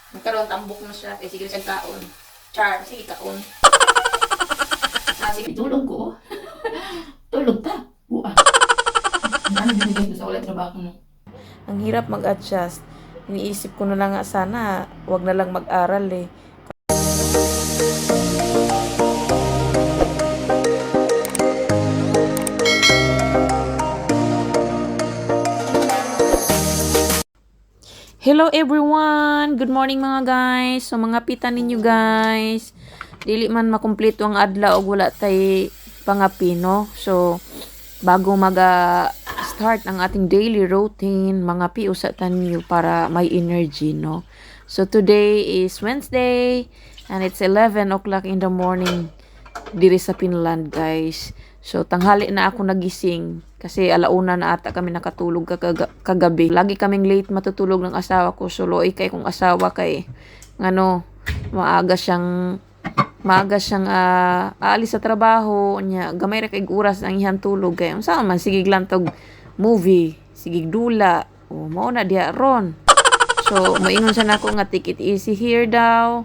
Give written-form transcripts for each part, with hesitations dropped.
Nagkaroon tambok na siya. Kaya sige siya kaon. Char, sige kaon. Sige, tulog ko. Tulog ta. Buwa. Ano binigay ko sa ulit trabaho no? Ang hirap mag-adjust. Iniisip ko na lang nga sana, wag na lang mag-aral eh. Hello everyone! Good morning mga guys! So mga pita ninyo guys. Dili man makumpleto ang adlaw og wala tay pangapino. So bago start ang ating daily routine, mga pi usa tanyo para may energy, no? So today is Wednesday and it's 11 o'clock in the morning diri sa Finland, guys. So tanghali na ako nagising kasi alauna na ata kami nakatulog kagabi. Lagi kaming late matutulog ng asawa ko. So loy kay kung asawa kay ngano maaga siyang aalis sa trabaho nya gamay ra kay oras ang ihang tulog kay unsa man sige glantog movie, sige dula. O mao na diha ron. So moingon siya nako nga take it easy here daw.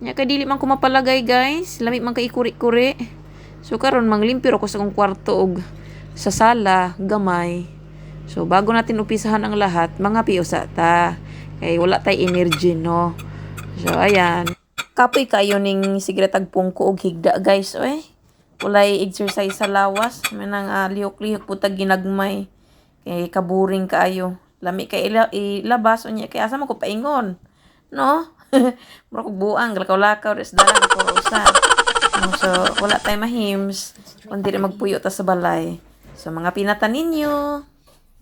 Nya kay dili man ko mapalagay guys, lami man kay kuri-kuri. So karon manglimpyo ako sa akong kwarto og sa sala gamay. So bago natin upisahan ang lahat, mga piusa ta. Kay wala tay energy, no. So ayan. Kapoy kayo ning sige tagpong ko og higda guys, oy. Walay exercise sa lawas, manang lihok-lihok putag ginagmay. Kay kaburing kaayo. Lami kay ilabas unya kay asa man ko paingon. No? Mura ko buang lakaw-lakaw res dalan ko usa. So, wala tayo mahims. Kundi rin magpuyo ta sa balay. So, mga pinata ninyo.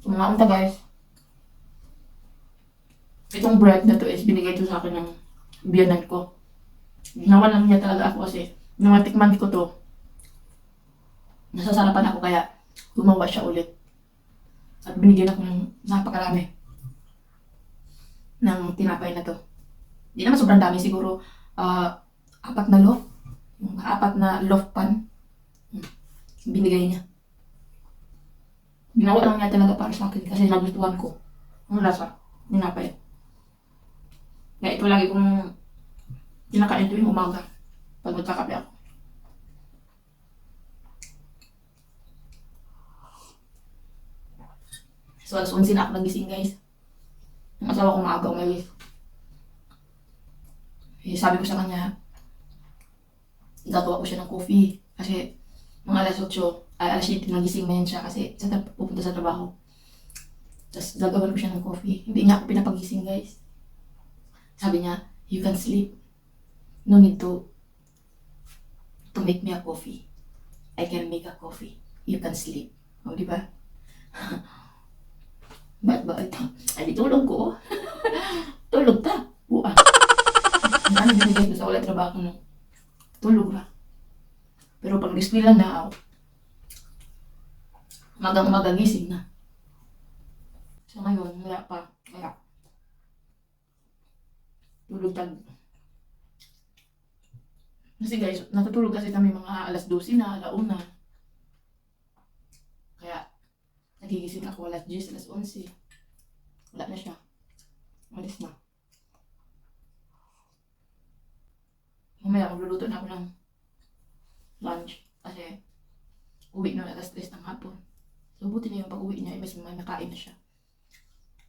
So, mga unta guys. Itong bread na to is binigay to sa akin ng biyanan ko. Ginawa lang niya talaga ako kasi nung natikman ko to, nasasarapan ako kaya gumawa siya ulit. At binigyan ako ng napakarami ng tinapay na to. Hindi naman sobrang dami, siguro 4 na loaf. Yung 4 na loaf pan. Binigay niya. Ginawa lang niya talaga para sa akin kasi nagustuhan ko. Ang lasa, tinapay. Kaya ito lagi kong kinakain tuwing umaga pag magkakape ako. So, alas 11 na ako nagising guys. Ang asawa ko maaga umalis. Eh, sabi ko sa kanya, gagawa ko siya ng coffee. Kasi mga alas 8, alas 7 nagising na yan siya kasi pupunta sa trabaho. Tapos gagawan ko siya ng coffee. Hindi niya ako pinapagising guys. Sabi niya, you can sleep. No need to make me a coffee. I can make a coffee. You can sleep. O, di ba? Ba't ba ito? Ay, di tulog ko. Tulog ta. Buwa. Ano binigay ko sa ulit trabaho no? Tulog ra. Pero pag display na ako, magagising na. So ngayon, wala pa. Kaya, tulog tag. Kasi guys, natutulog kasi kami mga alas 12 na, alauna. Kaya, nagigising ako alas 10, alas 11. Wala na siya. Alis na. Mamaya magluluto na ako ng lunch. Kasi, uwi na alas 3 ng hapon. So, buti na yung pag-uwi niya, mas may nakain na siya.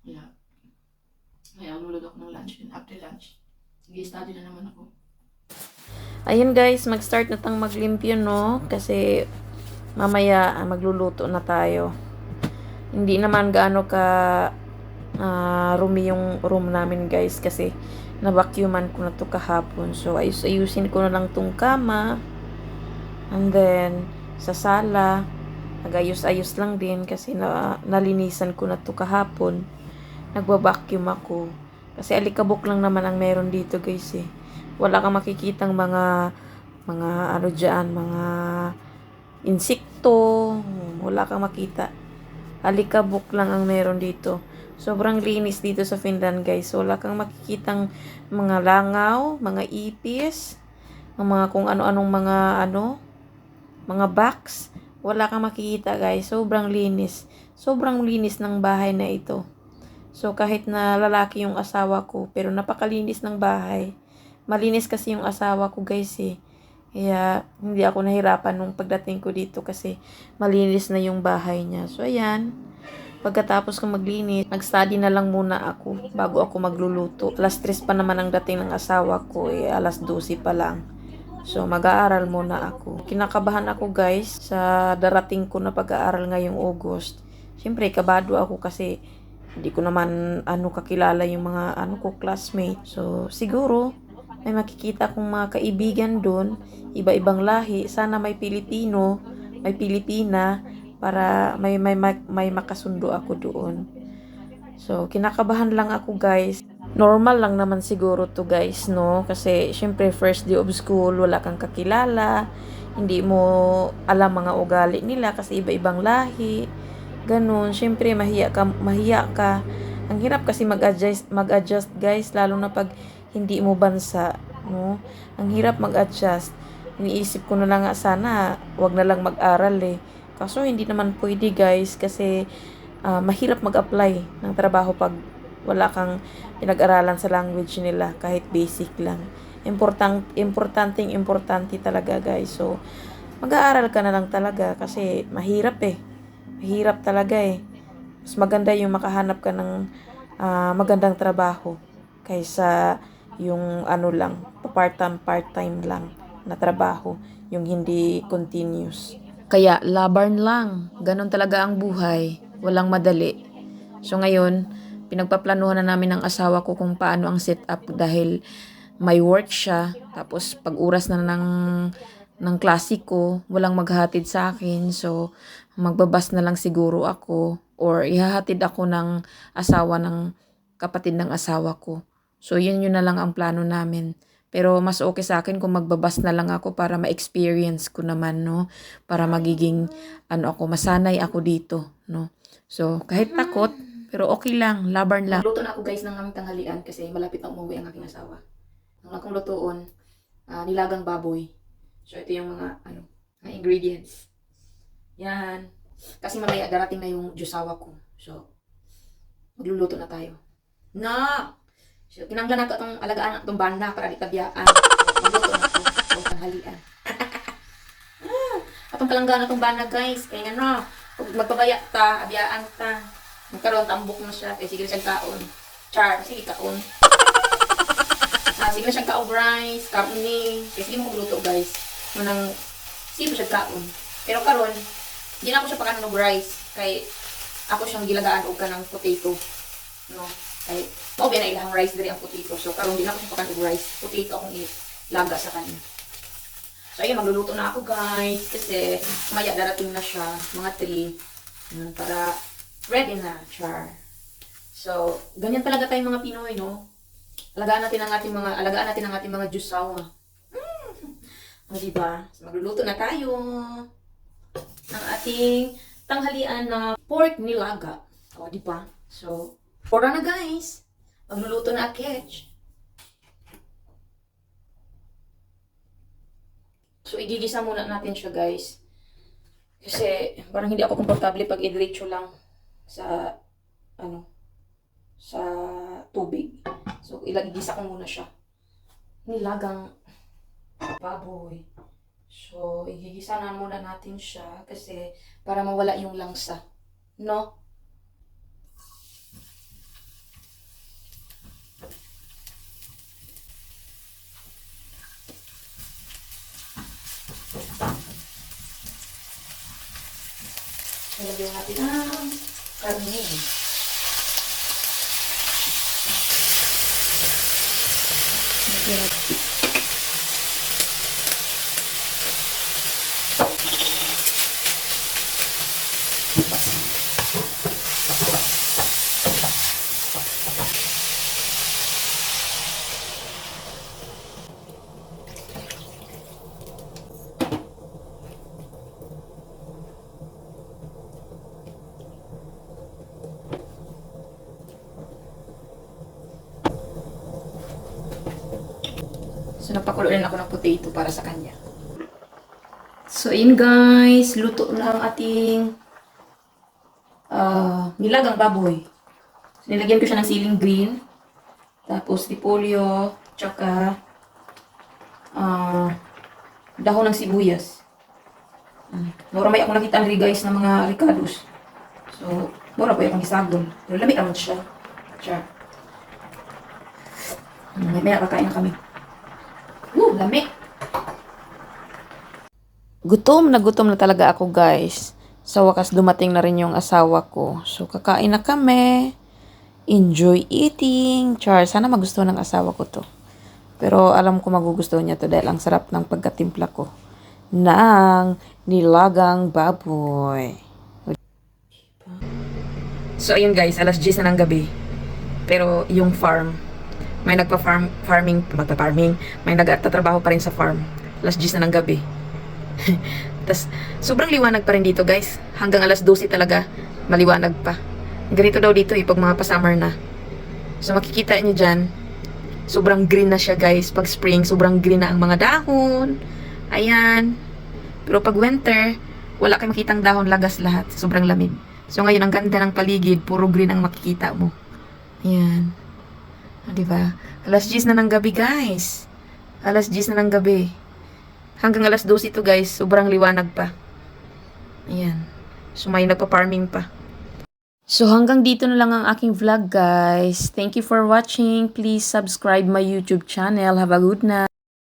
Kaya magluluto ako ng lunch. And after lunch, sige-study na naman ako. Ayun guys, mag-start na tang maglimpyo, no? Kasi mamaya magluluto na tayo. Hindi naman gaano ka rumi yung room namin guys kasi na-vacuuman ko na to kahapon. So, ayusin ko na lang tong kama. And then, sa sala, nag-ayos-ayos lang din kasi nalinisan ko na to kahapon. Nagwa-vacuum ako. Kasi alikabok lang naman ang meron dito guys eh. Wala kang makikitang mga ano dyan, mga insekto. Wala kang makita. Alikabok lang ang meron dito. Sobrang linis dito sa Finland guys. Wala kang makikitang mga langaw, mga ipis, mga kung ano-anong mga box. Wala kang makikita guys. Sobrang linis. Sobrang linis ng bahay na ito. So kahit na lalaki yung asawa ko, pero napakalinis ng bahay. Malinis kasi yung asawa ko guys eh. Kaya hindi ako nahirapan nung pagdating ko dito kasi malinis na yung bahay niya. So ayan, pagkatapos ko maglinis, nag-study na lang muna ako bago ako magluluto. Alas 3 pa naman ang dating ng asawa ko eh, alas 12 pa lang. So mag-aaral muna ako. Kinakabahan ako guys sa darating ko na pag-aaral ngayong August. Siyempre kabado ako kasi hindi ko naman kakilala yung mga ko classmate. So siguro may makikita kong mga kaibigan doon, iba-ibang lahi. Sana may Pilipino, may Pilipina para may makasundo ako doon. So kinakabahan lang ako guys. Normal lang naman siguro to guys, no? Kasi syempre first day of school, wala kang kakilala, hindi mo alam mga ugali nila kasi iba-ibang lahi. Ganun, syempre mahiya ka. Ang hirap kasi mag-adjust guys, lalo na pag hindi mo bansa, no? Ang hirap mag-adjust. Iniisip ko na lang nga sana, wag na lang mag-aral eh. Kaso hindi naman pwede guys kasi mahirap mag-apply ng trabaho pag wala kang pinag-aralan sa language nila kahit basic lang. Importante talaga guys. So, mag-aaral ka na lang talaga kasi mahirap eh. Mahirap talaga eh. Mas maganda yung makahanap ka ng magandang trabaho kaysa yung lang, part-time lang na trabaho, yung hindi continuous. Kaya laban lang, ganun talaga ang buhay, walang madali. So ngayon, pinagpaplanuhan na namin ng asawa ko kung paano ang setup dahil may work siya, tapos pag oras na ng klase ko, walang maghahatid sa akin, so magbabas na lang siguro ako or ihahatid ako ng asawa ng kapatid ng asawa ko. So yun na lang ang plano namin. Pero mas okay sa akin kung magbabas na lang ako para ma-experience ko naman, no? Para magiging ako, masanay ako dito, no? So kahit takot, pero okay lang, laban lang. Nagluto na ako guys ng aming tanghalian kasi malapit na umuwi ang aking asawa. Ang akong lutoon, nilagang baboy. So ito yung mga ingredients. Yan. Kasi mamaya darating na yung jusawa ko. So magluluto na tayo. So, kinanglan na ito itong alagaan itong banda para di tabiyaan. Magluto na ito itong tanghalian. Atong kalanggaan na itong banda guys. Kaya nga kung magpabaya ta, abiyaan ta. Magkaroon, tambok na siya. Kaya sige na siyang kaon. Char, sige kaon. Sige na siyang kaon rice, karni. Kaya sige mo magluto guys. Manang, sige mo siyang kaon. Pero karon, hindi na ako siya pakanan ng rice. Kaya ako siyang gilagaan o ka ng potato. No? Kaya, maubi na ilahang rice dari ang potato. So, karon din ako siya pakanan ng rice. Potato akong ilaga sa kanya. So, ayun, magluluto na ako guys. Kasi, maya darating na siya. Mga 3. Para ready na, char. So, ganyan talaga tayong mga Pinoy, no? Alagaan natin ang ating mga jusawa. O, diba? So, magluluto na tayo ng ating tanghalian na pork nilaga. O, diba? So, ora na guys. Magluluto na aketch. So, igigisa muna natin siya guys. Kasi, parang hindi ako komportable pag i-diretso lang sa tubig. So, igisa ko muna siya. Nilagang baboy. So, igigisa na muna natin siya kasi para mawala yung langsa. No? Nilagyan natin ang karne. So, nagpakuloy ako ng potato para sa kanya. So, ayun guys. Luto na ang ating nilagang baboy. So, nilagyan ko siya ng ceiling green. Tapos, repolyo, tsaka dahon ng sibuyas. Mura may akong nakita rin guys ng mga ricados. So, mura po akong gisagol. Pero lamig naman siya. Siya. May kakain na kami. Lamig. Gutom na talaga ako guys. Sa wakas dumating na rin yung asawa ko. So kakain na kami. Enjoy eating. Char, sana magustuhan ng asawa ko to. Pero alam ko magugustuhan niya to dahil ang sarap ng pagkatimpla ko ng nilagang baboy. So ayun guys, alas 10 na ng gabi. Pero yung farm, may magpa-farming, may nagtatrabaho pa rin sa farm. Alas 10 na ng gabi. Tas sobrang liwanag pa rin dito guys. Hanggang alas 12 talaga, maliwanag pa. Ganito daw dito pag mga pa-summer na. So makikita niyo dyan, sobrang green na siya guys. Pag spring, sobrang green na ang mga dahon. Ayan. Pero pag winter, wala kayong makitang dahon, lagas lahat. Sobrang lamig. So ngayon, ang ganda ng paligid, puro green ang makikita mo. Ayan. Diba? Alas 10 na ng gabi guys. Alas 10 na ng gabi. Hanggang alas 12 ito guys, sobrang liwanag pa. Ayan. So may nagpa-farming pa. So hanggang dito na lang ang aking vlog guys. Thank you for watching. Please subscribe my YouTube channel. Have a good night.